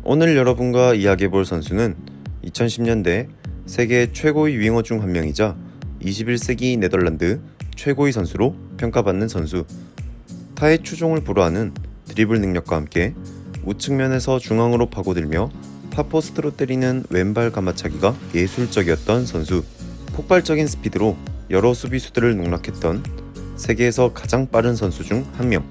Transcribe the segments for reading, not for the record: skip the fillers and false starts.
오늘 여러분과 이야기해볼 선수는 2010년대 세계 최고의 윙어 중 한 명이자 21세기 네덜란드 최고의 선수로 평가받는 선수. 타의 추종을 불허하는 드리블 능력과 함께 우측면에서 중앙으로 파고들며 팝포스트로 때리는 왼발 가마차기가 예술적이었던 선수. 폭발적인 스피드로 여러 수비수들을 농락했던 세계에서 가장 빠른 선수 중 한 명,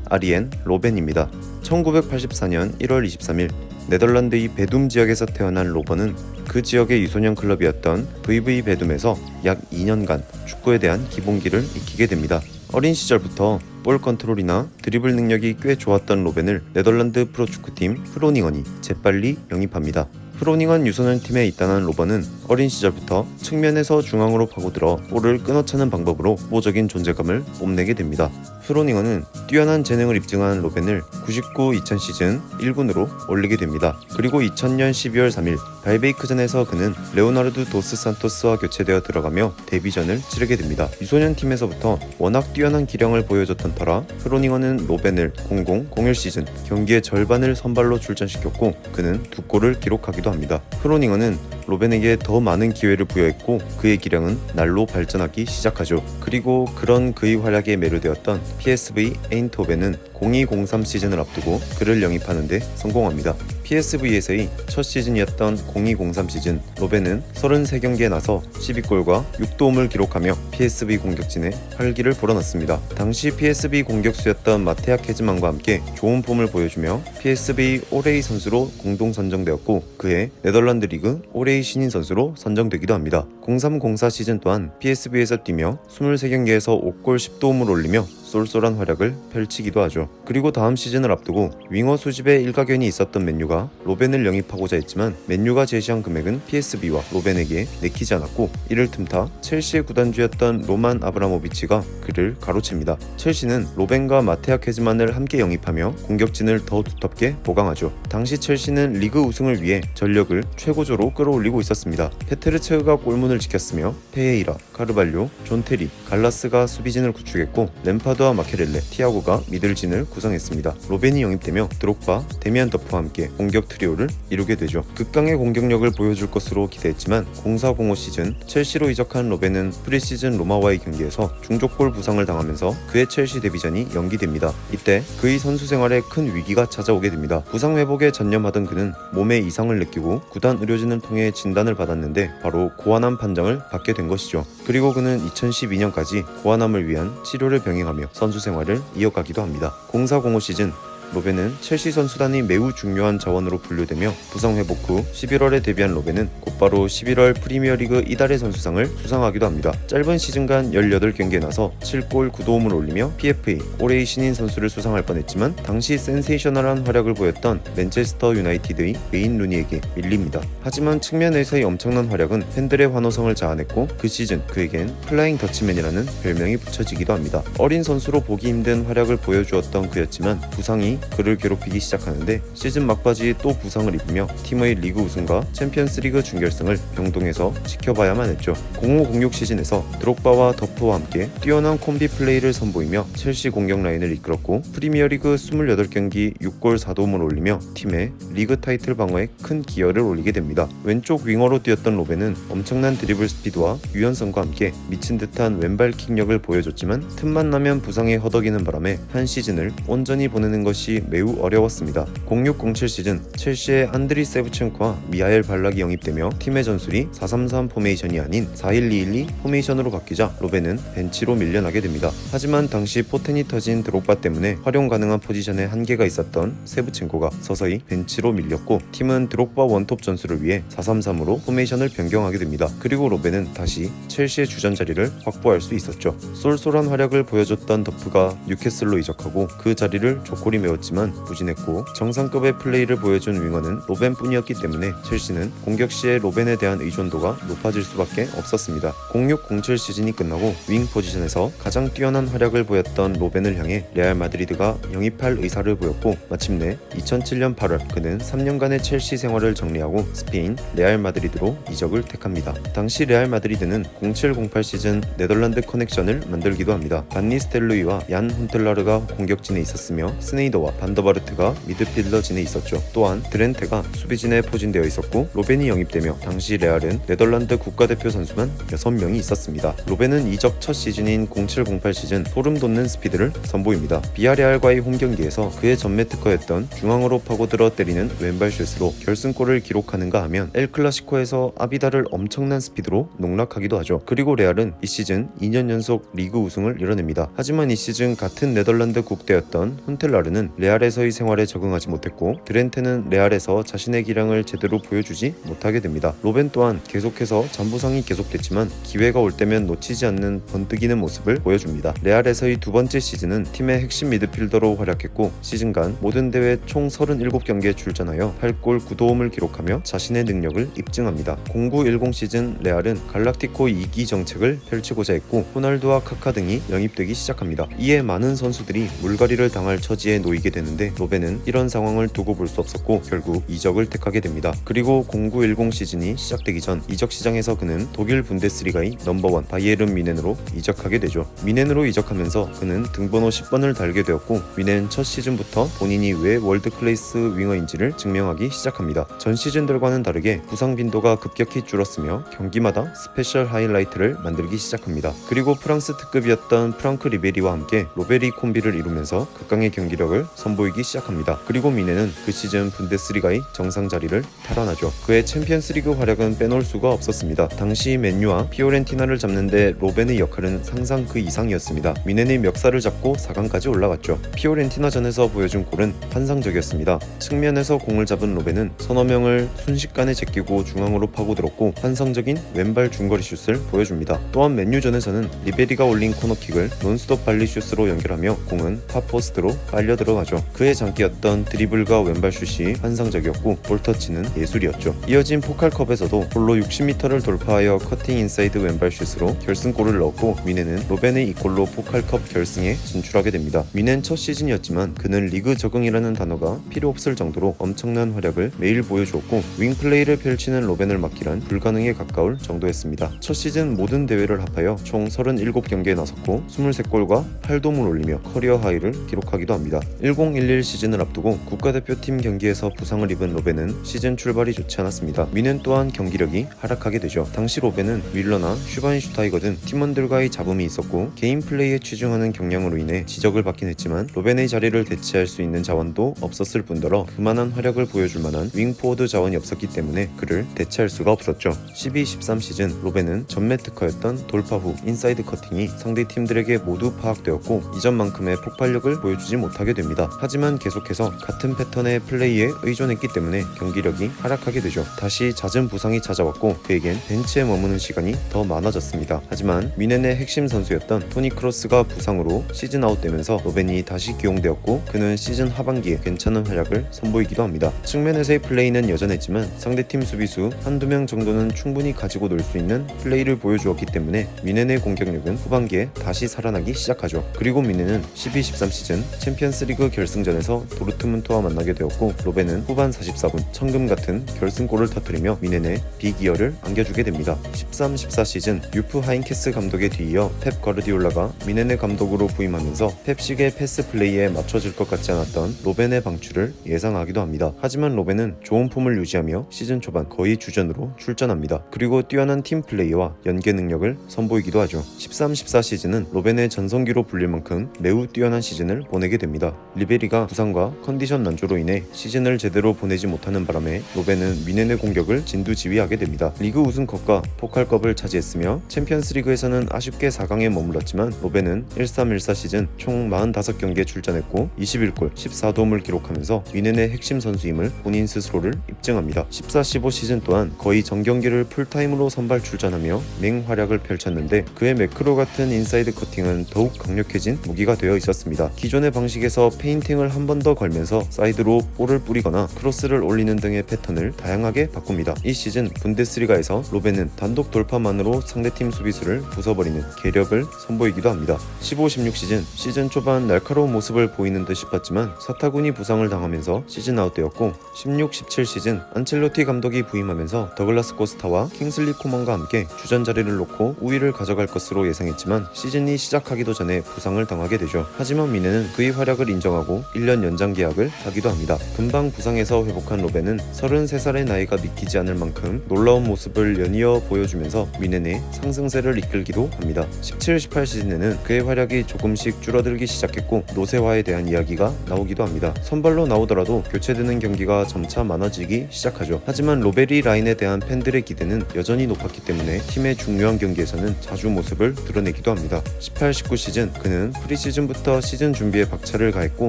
아리엔 로벤입니다. 1984년 1월 23일 네덜란드의 베둠 지역에서 태어난 로벤은 그 지역의 유소년 클럽이었던 VV 베둠에서 약 2년간 축구에 대한 기본기를 익히게 됩니다. 어린 시절부터 볼 컨트롤이나 드리블 능력이 꽤 좋았던 로벤을 네덜란드 프로축구팀 프로닝언이 재빨리 영입합니다. 프로닝언 유소년 팀에 입단한 로벤은 어린 시절부터 측면에서 중앙으로 파고들어 볼을 끊어차는 방법으로 모적인 존재감을 뽐내게 됩니다. 프로닝언은 뛰어난 재능을 입증한 로벤을 99-2000 시즌 1군으로 올리게 됩니다. 그리고 2000년 12월 3일 발베이크전에서 그는 레오나르도 도스 산토스와 교체되어 들어가며 데뷔전을 치르게 됩니다. 유소년 팀에서부터 워낙 뛰어난 기량을 보여줬던 터라 프로닝언은 로벤을 00-01 시즌 경기의 절반을 선발로 출전시켰고 그는 2골을 기록하기도 합니다. 프로닝언은 로벤에게 더 많은 기회를 부여했고 그의 기량은 날로 발전하기 시작하죠. 그리고 그런 그의 활약에 매료되었던 PSV 에인트호벤은 02-03 시즌을 앞두고 그를 영입하는 데 성공합니다. PSV에서의 첫 시즌이었던 02-03 시즌, 로벤은 33경기에 나서 12골과 6도움을 기록하며 PSV 공격진에 활기를 불어넣습니다. 당시 PSV 공격수였던 마테아 케즈만과 함께 좋은 폼을 보여주며 PSV 올해의 선수로 공동 선정되었고 그해 네덜란드 리그 올해의 신인 선수로 선정되기도 합니다. 03-04 시즌 또한 PSV에서 뛰며 23경기에서 5골 10도움을 올리며 쏠쏠한 활약을 펼치기도 하죠. 그리고 다음 시즌을 앞두고 윙어 수집에 일가견이 있었던 맨유가 로벤을 영입하고자 했지만 맨유가 제시한 금액은 PSV와 로벤에게 내키지 않았고 이를 틈타 첼시의 구단주였던 로만 아브라모비치가 그를 가로챕니다. 첼시는 로벤과 마테아 케즈만을 함께 영입하며 공격진을 더 두텁게 보강하죠. 당시 첼시는 리그 우승을 위해 전력을 최고조로 끌어올리고 있었습니다. 페테르체흐가 골문을 지켰으며 페에이라, 카르발료, 존 테리, 갈라스가 수비진을 구축했고 램파드와 마케렐레, 티아고가 미들진을 구성했습니다. 로벤이 영입되며 드록바, 데미안 더프와 함께 공격 트리오를 이루게 되죠. 극강의 공격력을 보여줄 것으로 기대했지만 04-05 시즌 첼시로 이적한 로벤은 프리시즌 로마와의 경기에서 중족골 부상을 당하면서 그의 첼시 데뷔전이 연기됩니다. 이때 그의 선수 생활에 큰 위기가 찾아오게 됩니다. 부상 회복에 전념하던 그는 몸에 이상을 느끼고 구단 의료진을 통해 진단을 받았는데 바로 고환암 판정을 받게 된 것이죠. 그리고 그는 2012년까지 고환암을 위한 치료를 병행하며 선수 생활을 이어가기도 합니다. 04-05 시즌 로벤은 첼시 선수단이 매우 중요한 자원으로 분류되며 부상 회복 후 11월에 데뷔한 로벤은 곧바로 11월 프리미어리그 이달의 선수상을 수상하기도 합니다. 짧은 시즌간 18경기에 나서 7골 9도움을 올리며 PFA 올해의 신인 선수를 수상할 뻔했지만 당시 센세이셔널한 활약을 보였던 맨체스터 유나이티드의 웨인 루니에게 밀립니다. 하지만 측면에서의 엄청난 활약은 팬들의 환호성을 자아냈고 그 시즌 그에겐 플라잉 더치맨이라는 별명이 붙여지기도 합니다. 어린 선수로 보기 힘든 활약을 보여주었던 그였지만 부상이 그를 괴롭히기 시작하는데 시즌 막바지에 또 부상을 입으며 팀의 리그 우승과 챔피언스리그 준결승을 병동에서 지켜봐야만 했죠. 05-06 시즌에서 드록바와 더프와 함께 뛰어난 콤비 플레이를 선보이며 첼시 공격 라인을 이끌었고 프리미어리그 28경기 6골 4도움을 올리며 팀의 리그 타이틀 방어에 큰 기여를 올리게 됩니다. 왼쪽 윙어로 뛰었던 로벤은 엄청난 드리블 스피드와 유연성과 함께 미친 듯한 왼발 킥력을 보여줬지만 틈만 나면 부상에 허덕이는 바람에 한 시즌을 온전히 보내는 것이 매우 어려웠습니다. 06-07 시즌 첼시의 안드리 세브첸코와 미하엘 발락이 영입되며 팀의 전술이 4-3-3 포메이션이 아닌 4-1-2-1-2 포메이션으로 바뀌자 로벤은 벤치로 밀려나게 됩니다. 하지만 당시 포텐이 터진 드록바 때문에 활용 가능한 포지션에 한계가 있었던 세브첸코가 서서히 벤치로 밀렸고 팀은 드록바 원톱 전술을 위해 4-3-3으로 포메이션을 변경하게 됩니다. 그리고 로벤은 다시 첼시의 주전 자리를 확보할 수 있었죠. 쏠쏠한 활약을 보여줬던 더프가 뉴캐슬로 이적하고 그 자리를 조콜이 메웠지만 부진했고 정상급의 플레이를 보여준 윙어는 로벤뿐이었기 때문에 첼시는 공격 시에 로벤에 대한 의존도가 높아질 수밖에 없었습니다. 06-07 시즌이 끝나고 윙 포지션에서 가장 뛰어난 활약을 보였던 로벤을 향해 레알 마드리드가 영입할 의사를 보였고 마침내 2007년 8월 그는 3년간의 첼시 생활을 정리하고 스페인 레알 마드리드로 이적을 택합니다. 당시 레알 마드리드는 07-08 시즌 네덜란드 커넥션을 만들기도 합니다. 반니 스텔루이와 얀 훈텔라르가 공격진에 있었으며 스네이더와 콜레와 반더바르트가 미드필더진에 있었죠. 또한 드렌테가 수비진에 포진되어 있었고 로벤이 영입되며 당시 레알은 네덜란드 국가대표 선수만 6명이 있었습니다. 로벤은 이적 첫 시즌인 07-08 시즌 소름 돋는 스피드를 선보입니다. 비아레알과의 홈경기에서 그의 전매 특허였던 중앙으로 파고들어 때리는 왼발 슛으로 결승골을 기록하는가 하면 엘클라시코에서 아비다를 엄청난 스피드로 농락하기도 하죠. 그리고 레알은 이 시즌 2년 연속 리그 우승을 이뤄냅니다. 하지만 이 시즌 같은 네덜란드 국대였던 훈텔라르는 레알에서의 생활에 적응하지 못했고 드렌테는 레알에서 자신의 기량을 제대로 보여주지 못하게 됩니다. 로벤 또한 계속해서 잔부상이 계속됐지만 기회가 올 때면 놓치지 않는 번뜩이는 모습을 보여줍니다. 레알에서의 두 번째 시즌은 팀의 핵심 미드필더로 활약했고 시즌간 모든 대회 총 37경기에 출전하여 8골 9도움을 기록하며 자신의 능력을 입증합니다. 09-10 시즌 레알은 갈락티코 2기 정책을 펼치고자 했고 호날두와 카카 등이 영입되기 시작합니다. 이에 많은 선수들이 물갈이를 당할 처지에 놓이게 되는데 로벤은 이런 상황을 두고 볼 수 없었고 결국 이적을 택하게 됩니다. 그리고 09-10 시즌이 시작되기 전 이적 시장에서 그는 독일 분데스리가의 넘버원 바이에른 뮌헨으로 이적하게 되죠. 뮌헨으로 이적하면서 그는 등번호 10번을 달게 되었고 뮌헨 첫 시즌부터 본인이 왜 월드클래스 윙어인지를 증명하기 시작합니다. 전 시즌들과는 다르게 부상 빈도가 급격히 줄었으며 경기마다 스페셜 하이라이트를 만들기 시작합니다. 그리고 프랑스 특급이었던 프랑크 리베리와 함께 로베리 콤비를 이루면서 극강의 경기력을 선보이기 시작합니다. 그리고 뮌헨은 그 시즌 분데스리가의 정상 자리를 탈환하죠. 그의 챔피언스리그 활약은 빼놓을 수가 없었습니다. 당시 맨유와 피오렌티나를 잡는데 로벤의 역할은 상상 그 이상이었습니다. 뮌헨의 멱살을 잡고 4강까지 올라갔죠. 피오렌티나전에서 보여준 골은 환상적이었습니다. 측면에서 공을 잡은 로벤은 서너 명을 순식간에 제끼고 중앙으로 파고들었고 환상적인 왼발 중거리 슛을 보여줍니다. 또한 맨유전에서는 리베리가 올린 코너킥을 논스톱 발리슛으로 연결하며 공은 팝포스트로 빨려 들어가죠. 그의 장기였던 드리블과 왼발 슛이 환상적이었고 볼터치는 예술이었죠. 이어진 포칼컵에서도 볼로 60m를 돌파하여 커팅 인사이드 왼발 슛으로 결승골을 넣었고 뮌헨은 로벤의 이 골로 포칼컵 결승에 진출하게 됩니다. 뮌헨 첫 시즌이었지만 그는 리그 적응이라는 단어가 필요 없을 정도로 엄청난 활약을 매일 보여주었고 윙플레이를 펼치는 로벤을 막기란 불가능에 가까울 정도였습니다. 첫 시즌 모든 대회를 합하여 총 37경기에 나섰고 23골과 8도움을 올리며 커리어 하이를 기록하기도 합니다. 10-11 시즌을 앞두고 국가대표팀 경기에서 부상을 입은 로벤은 시즌 출발이 좋지 않았습니다. 뮌헨 또한 경기력이 하락하게 되죠. 당시 로벤은 윌러나 슈바인슈타이거 등 팀원들과의 잡음이 있었고 개인 플레이에 치중하는 경향으로 인해 지적을 받긴 했지만 로벤의 자리를 대체할 수 있는 자원도 없었을 뿐더러 그만한 활약을 보여줄 만한 윙포워드 자원이 없었기 때문에 그를 대체할 수가 없었죠. 12-13 시즌 로벤은 전매 특허였던 돌파 후 인사이드 커팅이 상대 팀들에게 모두 파악되었고 이전만큼의 폭발력을 보여주지 못하게 됩니다. 하지만 계속해서 같은 패턴의 플레이에 의존했기 때문에 경기력이 하락하게 되죠. 다시 잦은 부상이 찾아왔고 그에겐 벤치에 머무는 시간이 더 많아졌습니다. 하지만 뮌헨의 핵심 선수였던 토니 크로스가 부상으로 시즌 아웃되면서 로벤이 다시 기용되었고 그는 시즌 하반기에 괜찮은 활약을 선보이기도 합니다. 측면에서의 플레이는 여전했지만 상대팀 수비수 한두 명 정도는 충분히 가지고 놀 수 있는 플레이를 보여주었기 때문에 뮌헨의 공격력은 후반기에 다시 살아나기 시작하죠. 그리고 뮌헨은 12-13 시즌 챔피언스리그 결승전에서 도르트문트와 만나게 되었고 로벤은 후반 44분 천금 같은 결승골을 터뜨리며 뮌헨의 빅이어를 안겨주게 됩니다. 13-14 시즌 유프 하인케스 감독에 뒤이어 펩 과르디올라가 뮌헨의 감독으로 부임하면서 펩식의 패스 플레이에 맞춰질 것 같지 않았던 로벤의 방출을 예상하기도 합니다. 하지만 로벤은 좋은 폼을 유지하며 시즌 초반 거의 주전으로 출전합니다. 그리고 뛰어난 팀 플레이와 연계 능력을 선보이기도 하죠. 13-14 시즌은 로벤의 전성기로 불릴 만큼 매우 뛰어난 시즌을 보내게 됩니다. 리베리가 부상과 컨디션 난조로 인해 시즌을 제대로 보내지 못하는 바람에 로벤은 뮌헨의 공격을 진두지휘하게 됩니다. 리그 우승컵과 포칼컵을 차지했으며 챔피언스리그에서는 아쉽게 4강에 머물렀지만 로벤은 13-14 시즌 총 45경기에 출전했고 21골 14도움을 기록하면서 뮌헨의 핵심 선수임을 본인 스스로를 입증합니다. 14-15 시즌 또한 거의 전 경기를 풀타임으로 선발 출전하며 맹활약을 펼쳤는데 그의 매크로 같은 인사이드 커팅은 더욱 강력해진 무기가 되어 있었습니다. 기존의 방식에서 페인팅을 한 번 더 걸면서 사이드로 볼을 뿌리거나 크로스를 올리는 등의 패턴을 다양하게 바꿉니다. 이 시즌 분데스리가에서 로벤은 단독 돌파만으로 상대팀 수비수를 부숴버리는 계력을 선보이기도 합니다. 15-16 시즌 초반 날카로운 모습을 보이는 듯 싶었지만 사타구니 부상을 당하면서 시즌 아웃되었고 16-17 시즌 안첼로티 감독이 부임하면서 더글라스 코스타와 킹슬리 코만과 함께 주전 자리를 놓고 우위를 가져갈 것으로 예상했지만 시즌이 시작하기도 전에 부상을 당하게 되죠. 하지만 뮌헨은 그의 활약을 인정하고 인정하고 1년 연장 계약을 하기도 합니다. 금방 부상에서 회복한 로벤은 33살의 나이가 믿기지 않을 만큼 놀라운 모습을 연이어 보여주면서 미넨의 상승세를 이끌기도 합니다. 17-18 시즌에는 그의 활약이 조금씩 줄어들기 시작했고 노쇠화에 대한 이야기가 나오기도 합니다. 선발로 나오더라도 교체되는 경기가 점차 많아지기 시작하죠. 하지만 로베리 라인에 대한 팬들의 기대는 여전히 높았기 때문에 팀의 중요한 경기에서는 자주 모습을 드러내기도 합니다. 18-19 시즌 그는 프리시즌부터 시즌 준비에 박차를 가했고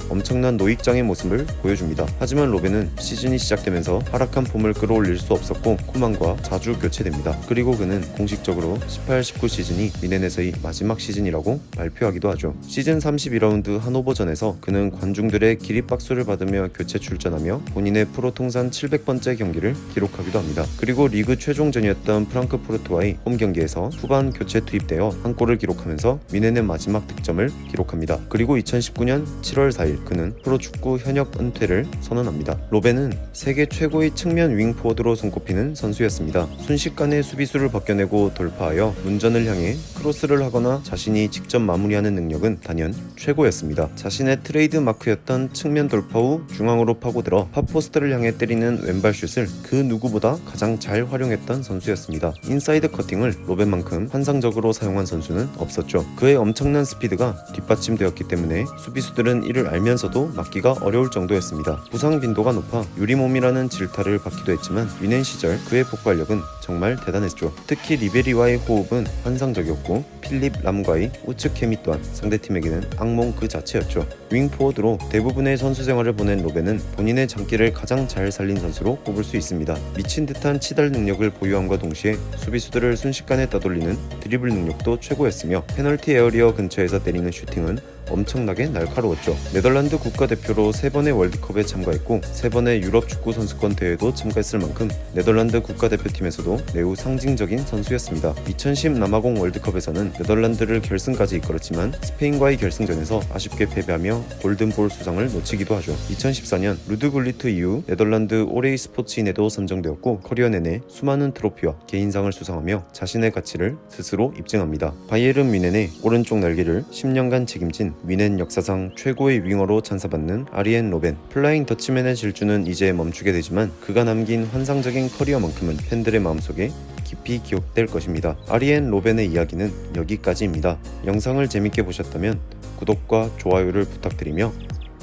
엄청난 노익장의 모습을 보여줍니다. 하지만 로벤은 시즌이 시작되면서 하락한 폼을 끌어올릴 수 없었고 코만과 자주 교체됩니다. 그리고 그는 공식적으로 18-19 시즌이 미넨에서의 마지막 시즌이라고 발표하기도 하죠. 시즌 32라운드 하노버전에서 그는 관중들의 기립박수를 받으며 교체 출전하며 본인의 프로 통산 700번째 경기를 기록하기도 합니다. 그리고 리그 최종전이었던 프랑크푸르트와의 홈 경기에서 후반 교체 투입되어 한 골을 기록하면서 미넨의 마지막 득점을 기록합니다. 그리고 2019년 7월 4일 그는 프로축구 현역 은퇴를 선언합니다. 로벤은 세계 최고의 측면 윙포워드로 손꼽히는 선수였습니다. 순식간에 수비수를 벗겨내고 돌파하여 문전을 향해 크로스를 하거나 자신이 직접 마무리하는 능력은 단연 최고였습니다. 자신의 트레이드 마크였던 측면 돌파 후 중앙으로 파고들어 팝포스트를 향해 때리는 왼발슛을 그 누구보다 가장 잘 활용했던 선수였습니다. 인사이드 커팅을 로벤만큼 환상적으로 사용한 선수는 없었죠. 그의 엄청난 스피드가 뒷받침되었기 때문에 수비수들은 이를 알면서도 막기가 어려울 정도였습니다. 부상 빈도가 높아 유리몸이라는 질타를 받기도 했지만 미넨 시절 그의 폭발력은 정말 대단했죠. 특히 리베리와의 호흡은 환상적이었고 필립 람과의 우측 케미 또한 상대팀에게는 악몽 그 자체였죠. 윙포워드로 대부분의 선수 생활을 보낸 로벤은 본인의 장기를 가장 잘 살린 선수로 꼽을 수 있습니다. 미친 듯한 치달 능력을 보유함과 동시에 수비수들을 순식간에 따돌리는 드리블 능력도 최고였으며 페널티 에어리어 근처에서 때리는 슈팅은 엄청나게 날카로웠죠. 네덜란드 국가대표로 3번의 월드컵에 참가했고 3번의 유럽 축구 선수권 대회도 참가했을 만큼 네덜란드 국가대표팀에서도 매우 상징적인 선수였습니다. 2010 남아공 월드컵에서는 네덜란드를 결승까지 이끌었지만 스페인과의 결승전에서 아쉽게 패배하며 골든볼 수상을 놓치기도 하죠. 2014년 루드굴리트 이후 네덜란드 올해의 스포츠인에도 선정되었고 커리어 내내 수많은 트로피와 개인상을 수상하며 자신의 가치를 스스로 입증합니다. 바이에른 뮌헨의 오른쪽 날개를 10년간 책임진 미넨 역사상 최고의 윙어로 찬사받는 아리엔 로벤. 플라잉 더치맨의 질주는 이제 멈추게 되지만 그가 남긴 환상적인 커리어만큼은 팬들의 마음속에 깊이 기억될 것입니다. 아리엔 로벤의 이야기는 여기까지입니다. 영상을 재밌게 보셨다면 구독과 좋아요를 부탁드리며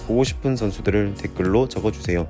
보고 싶은 선수들을 댓글로 적어주세요.